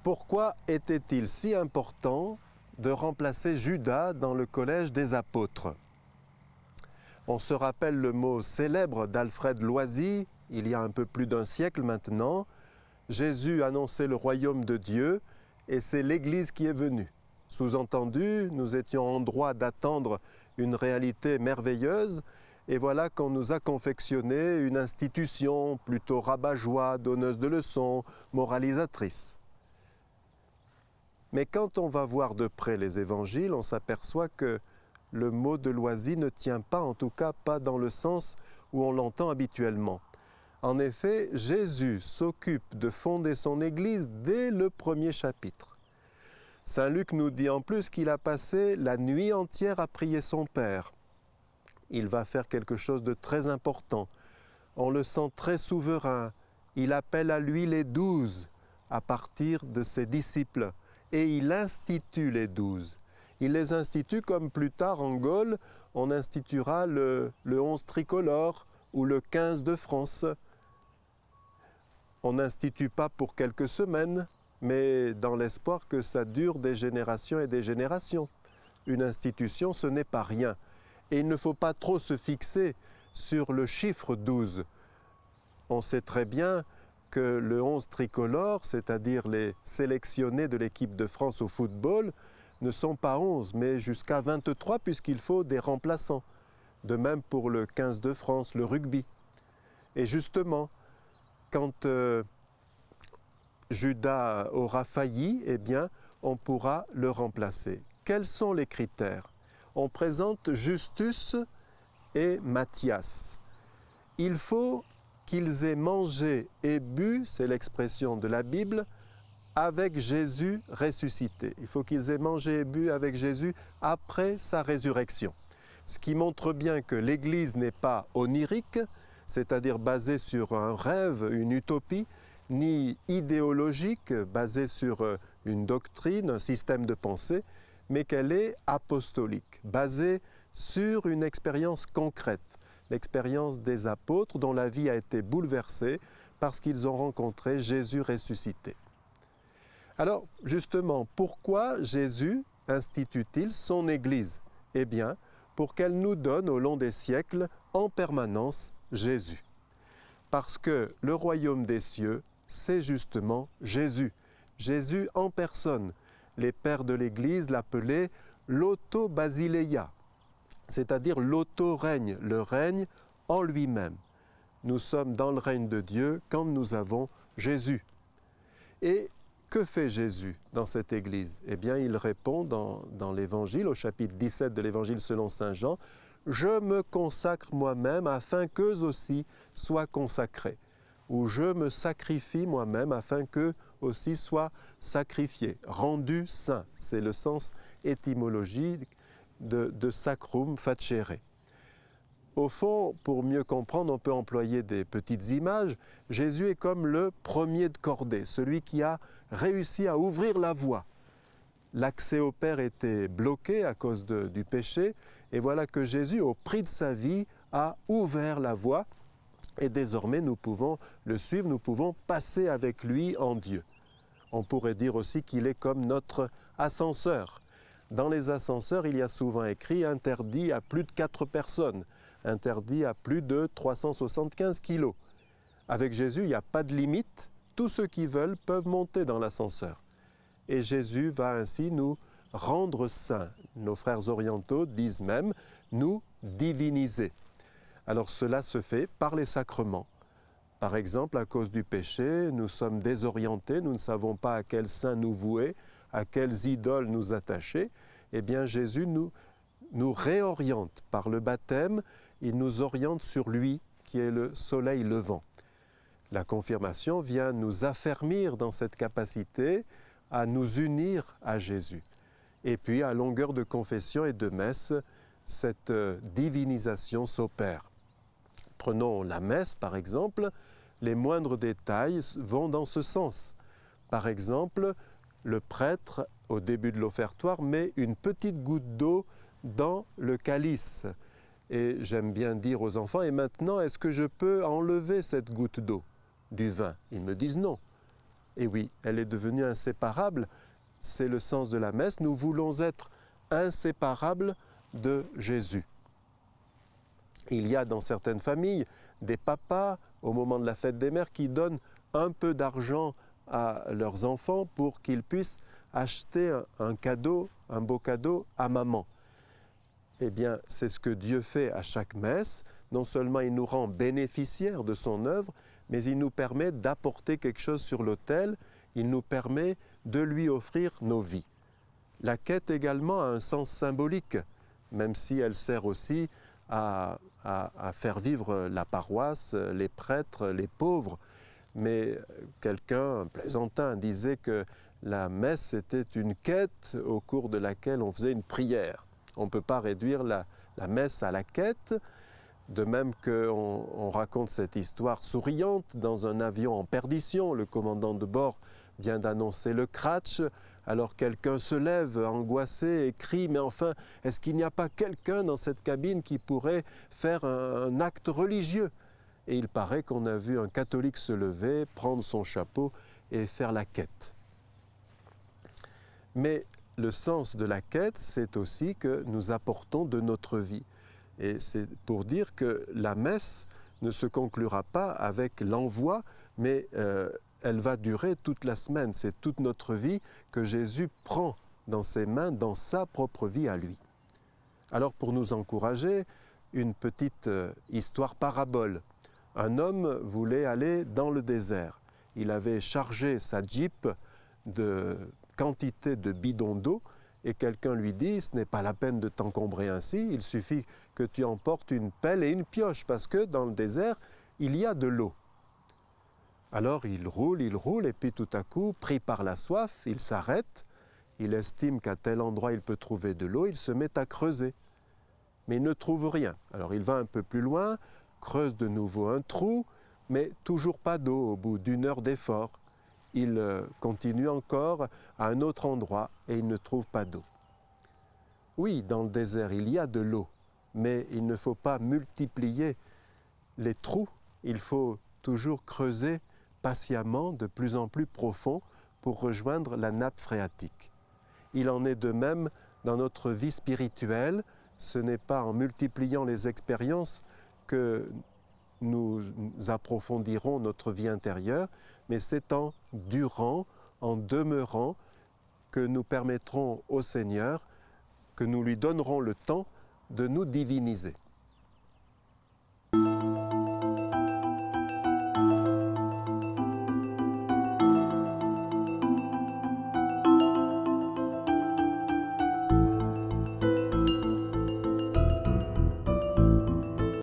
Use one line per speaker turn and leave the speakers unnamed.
Pourquoi était-il si important de remplacer Judas dans le collège des apôtres? On se rappelle le mot célèbre d'Alfred Loisy, il y a un peu plus d'un siècle maintenant. Jésus annonçait le royaume de Dieu et c'est l'Église qui est venue. Sous-entendu, nous étions en droit d'attendre une réalité merveilleuse et voilà qu'on nous a confectionné une institution plutôt rabat-joie, donneuse de leçons, moralisatrice. Mais quand on va voir de près les évangiles, on s'aperçoit que le mot de Loisy ne tient pas, en tout cas pas dans le sens où on l'entend habituellement. En effet, Jésus s'occupe de fonder son Église dès le premier chapitre. Saint Luc nous dit en plus qu'il a passé la nuit entière à prier son Père. Il va faire quelque chose de très important. On le sent très souverain. Il appelle à lui les 12 à partir de ses disciples. Et il institue les 12. Il les institue comme plus tard en Gaule, on instituera le 11 tricolore ou le 15 de France. On n'institue pas pour quelques semaines, mais dans l'espoir que ça dure des générations et des générations. Une institution, ce n'est pas rien. Et il ne faut pas trop se fixer sur le chiffre 12. On sait très bien que le 11 tricolore, c'est-à-dire les sélectionnés de l'équipe de France au football, ne sont pas 11, mais jusqu'à 23 puisqu'il faut des remplaçants. De même pour le 15 de France, le rugby. Et justement, quand Judas aura failli, eh bien, on pourra le remplacer. Quels sont les critères? On présente Justus et Matthias. Il faut qu'ils aient mangé et bu, c'est l'expression de la Bible, avec Jésus ressuscité. Il faut qu'ils aient mangé et bu avec Jésus après sa résurrection. Ce qui montre bien que l'Église n'est pas onirique, c'est-à-dire basée sur un rêve, une utopie, ni idéologique, basée sur une doctrine, un système de pensée, mais qu'elle est apostolique, basée sur une expérience concrète. L'expérience des apôtres dont la vie a été bouleversée parce qu'ils ont rencontré Jésus ressuscité. Alors, justement, pourquoi Jésus institue-t-il son Église? Eh bien, pour qu'elle nous donne au long des siècles en permanence Jésus. Parce que le royaume des cieux, c'est justement Jésus. Jésus en personne. Les pères de l'Église l'appelaient l'auto-basileia, c'est-à-dire l'auto-règne, le règne en lui-même. Nous sommes dans le règne de Dieu quand nous avons Jésus. Et que fait Jésus dans cette Église? Eh bien, il répond dans l'Évangile, au chapitre 17 de l'Évangile selon saint Jean, « Je me consacre moi-même afin qu'eux aussi soient consacrés » ou « Je me sacrifie moi-même afin qu'eux aussi soient sacrifiés », rendus saints. C'est le sens étymologique de sacrum facere. Au fond, pour mieux comprendre, on peut employer des petites images. Jésus est comme le premier de cordée, celui qui a réussi à ouvrir la voie. L'accès au Père était bloqué à cause du péché, et voilà que Jésus, au prix de sa vie, a ouvert la voie, et désormais nous pouvons le suivre, nous pouvons passer avec lui en Dieu. On pourrait dire aussi qu'il est comme notre ascenseur. Dans les ascenseurs, il y a souvent écrit « interdit à plus de 4 personnes », interdit à plus de 375 kilos. Avec Jésus, il n'y a pas de limite. Tous ceux qui veulent peuvent monter dans l'ascenseur. Et Jésus va ainsi nous rendre saints. Nos frères orientaux disent même nous diviniser. Alors cela se fait par les sacrements. Par exemple, à cause du péché, nous sommes désorientés, nous ne savons pas à quel saint nous vouer, à quelles idoles nous attacher. Eh bien, Jésus nous réoriente par le baptême, il nous oriente sur lui, qui est le soleil levant. La confirmation vient nous affermir dans cette capacité à nous unir à Jésus. Et puis, à longueur de confession et de messe, cette divinisation s'opère. Prenons la messe, par exemple, les moindres détails vont dans ce sens. Par exemple, le prêtre, au début de l'offertoire, met une petite goutte d'eau dans le calice. Et j'aime bien dire aux enfants, et maintenant, est-ce que je peux enlever cette goutte d'eau du vin? Ils me disent non. Et oui, elle est devenue inséparable. C'est le sens de la messe. Nous voulons être inséparables de Jésus. Il y a dans certaines familles des papas, au moment de la fête des mères, qui donnent un peu d'argent à leurs enfants pour qu'ils puissent acheter un cadeau, un beau cadeau à maman. Eh bien, c'est ce que Dieu fait à chaque messe. Non seulement il nous rend bénéficiaires de son œuvre, mais il nous permet d'apporter quelque chose sur l'autel. Il nous permet de lui offrir nos vies. La quête également a un sens symbolique, même si elle sert aussi à faire vivre la paroisse, les prêtres, les pauvres. Mais quelqu'un, un plaisantin, disait que la messe était une quête au cours de laquelle on faisait une prière. On ne peut pas réduire la messe à la quête, de même qu'on raconte cette histoire souriante dans un avion en perdition. Le commandant de bord vient d'annoncer le crash, alors quelqu'un se lève angoissé et crie « Mais enfin, est-ce qu'il n'y a pas quelqu'un dans cette cabine qui pourrait faire un acte religieux ?» Et il paraît qu'on a vu un catholique se lever, prendre son chapeau et faire la quête. Mais le sens de la quête, c'est aussi que nous apportons de notre vie. Et c'est pour dire que la messe ne se conclura pas avec l'envoi, mais elle va durer toute la semaine. C'est toute notre vie que Jésus prend dans ses mains, dans sa propre vie à lui. Alors pour nous encourager, une petite histoire parabole. Un homme voulait aller dans le désert. Il avait chargé sa Jeep de quantité de bidons d'eau et quelqu'un lui dit « Ce n'est pas la peine de t'encombrer ainsi, il suffit que tu emportes une pelle et une pioche parce que dans le désert, il y a de l'eau. » Alors il roule et puis tout à coup, pris par la soif, il s'arrête, il estime qu'à tel endroit il peut trouver de l'eau, il se met à creuser. Mais il ne trouve rien. Alors il va un peu plus loin, creuse de nouveau un trou, mais toujours pas d'eau au bout d'une heure d'effort. Il continue encore à un autre endroit et il ne trouve pas d'eau. Oui, dans le désert, il y a de l'eau, mais il ne faut pas multiplier les trous. Il faut toujours creuser patiemment, de plus en plus profond, pour rejoindre la nappe phréatique. Il en est de même dans notre vie spirituelle. Ce n'est pas en multipliant les expériences que nous approfondirons notre vie intérieure, mais c'est en durant, en demeurant, que nous permettrons au Seigneur, que nous lui donnerons le temps de nous diviniser.